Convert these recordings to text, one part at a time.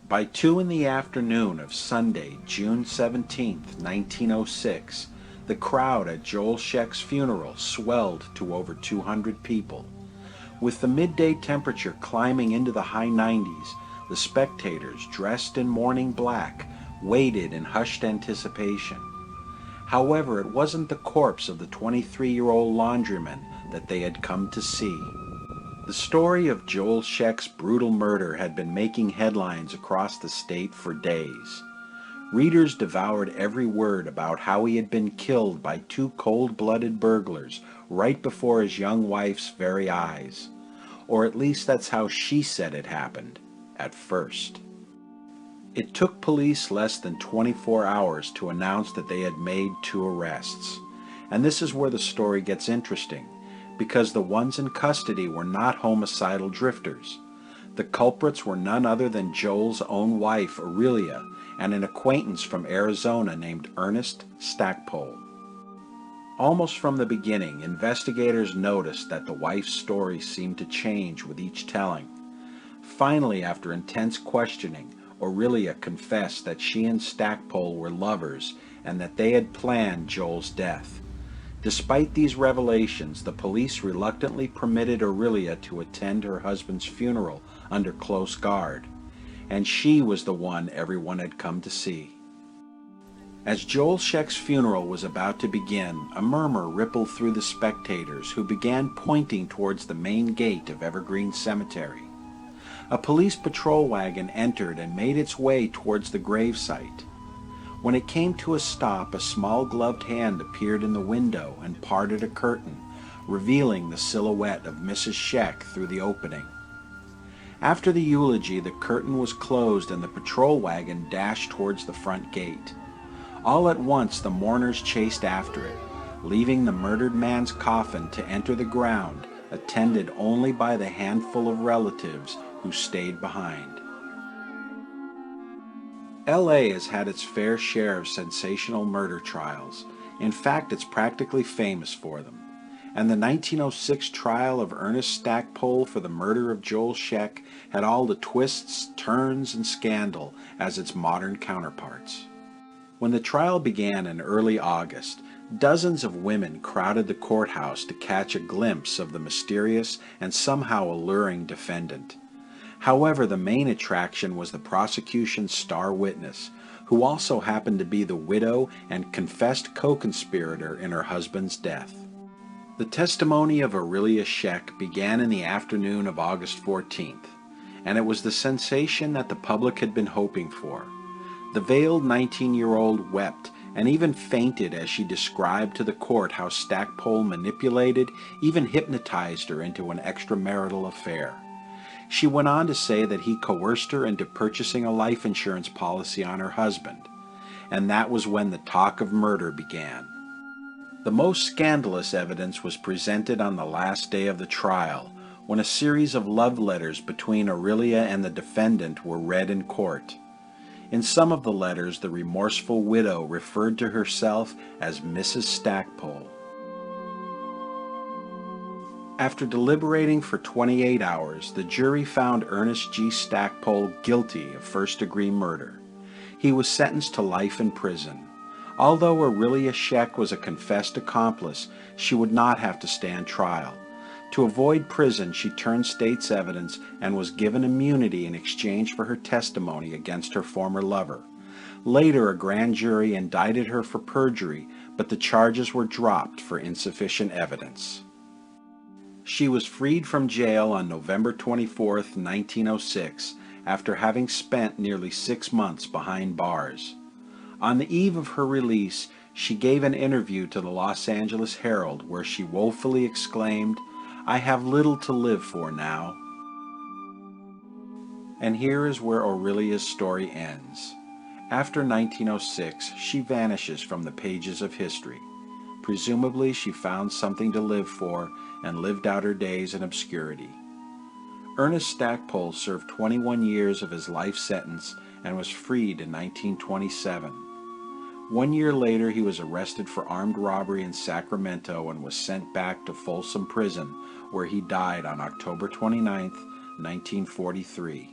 By 2 in the afternoon of Sunday, June 17, 1906, the crowd at Joel Scheck's funeral swelled to over 200 people. With the midday temperature climbing into the high 90s, the spectators, dressed in mourning black, waited in hushed anticipation. However, it wasn't the corpse of the 23-year-old laundryman that they had come to see. The story of Joel Scheck's brutal murder had been making headlines across the state for days. Readers devoured every word about how he had been killed by two cold-blooded burglars right before his young wife's very eyes. Or at least that's how she said it happened, at first. It took police less than 24 hours to announce that they had made 2 arrests. And this is where the story gets interesting, because the ones in custody were not homicidal drifters. The culprits were none other than Joel's own wife, Aurillia, and an acquaintance from Arizona named Ernest Stackpole. Almost from the beginning, investigators noticed that the wife's story seemed to change with each telling. Finally, after intense questioning, Aurillia confessed that she and Stackpole were lovers and that they had planned Joel's death. Despite these revelations, the police reluctantly permitted Aurillia to attend her husband's funeral under close guard, and she was the one everyone had come to see. As Joel Scheck's funeral was about to begin, a murmur rippled through the spectators, who began pointing towards the main gate of Evergreen Cemetery. A police patrol wagon entered and made its way towards the gravesite. When it came to a stop, a small gloved hand appeared in the window and parted a curtain, revealing the silhouette of Mrs. Scheck through the opening. After the eulogy, the curtain was closed and the patrol wagon dashed towards the front gate. All at once, the mourners chased after it, leaving the murdered man's coffin to enter the ground, attended only by the handful of relatives who stayed behind. LA has had its fair share of sensational murder trials. In fact, it's practically famous for them. And the 1906 trial of Ernest Stackpole for the murder of Joel Scheck had all the twists, turns, and scandal as its modern counterparts. When the trial began in early August, dozens of women crowded the courthouse to catch a glimpse of the mysterious and somehow alluring defendant. However, the main attraction was the prosecution's star witness, who also happened to be the widow and confessed co-conspirator in her husband's death. The testimony of Aurillia Scheck began in the afternoon of August 14th, and it was the sensation that the public had been hoping for. The veiled 19-year-old wept and even fainted as she described to the court how Stackpole manipulated, even hypnotized her into an extramarital affair. She went on to say that he coerced her into purchasing a life insurance policy on her husband, and that was when the talk of murder began. The most scandalous evidence was presented on the last day of the trial, when a series of love letters between Aurillia and the defendant were read in court. In some of the letters, the remorseful widow referred to herself as Mrs. Stackpole. After deliberating for 28 hours, the jury found Ernest G. Stackpole guilty of first-degree murder. He was sentenced to life in prison. Although Aurillia Scheck was a confessed accomplice, she would not have to stand trial. To avoid prison, she turned state's evidence and was given immunity in exchange for her testimony against her former lover. Later, a grand jury indicted her for perjury, but the charges were dropped for insufficient evidence. She was freed from jail on November 24, 1906, after having spent nearly 6 months behind bars. On the eve of her release, she gave an interview to the Los Angeles Herald where she woefully exclaimed, "I have little to live for now." And here is where Aurillia's story ends. After 1906, she vanishes from the pages of history. Presumably, she found something to live for and lived out her days in obscurity. Ernest Stackpole served 21 years of his life sentence and was freed in 1927. 1 year later, he was arrested for armed robbery in Sacramento and was sent back to Folsom Prison, where he died on October 29, 1943.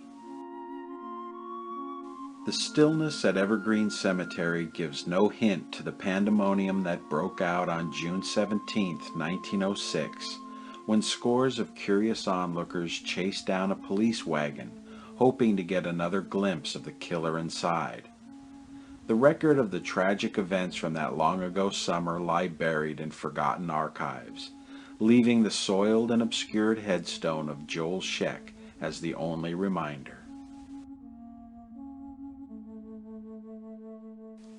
The stillness at Evergreen Cemetery gives no hint to the pandemonium that broke out on June 17, 1906, when scores of curious onlookers chased down a police wagon, hoping to get another glimpse of the killer inside. The record of the tragic events from that long-ago summer lie buried in forgotten archives, leaving the soiled and obscured headstone of Joel Scheck as the only reminder.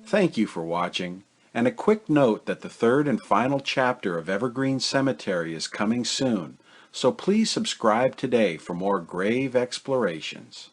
Thank you for watching, and a quick note that the third and final chapter of Evergreen Cemetery is coming soon, so please subscribe today for more grave explorations.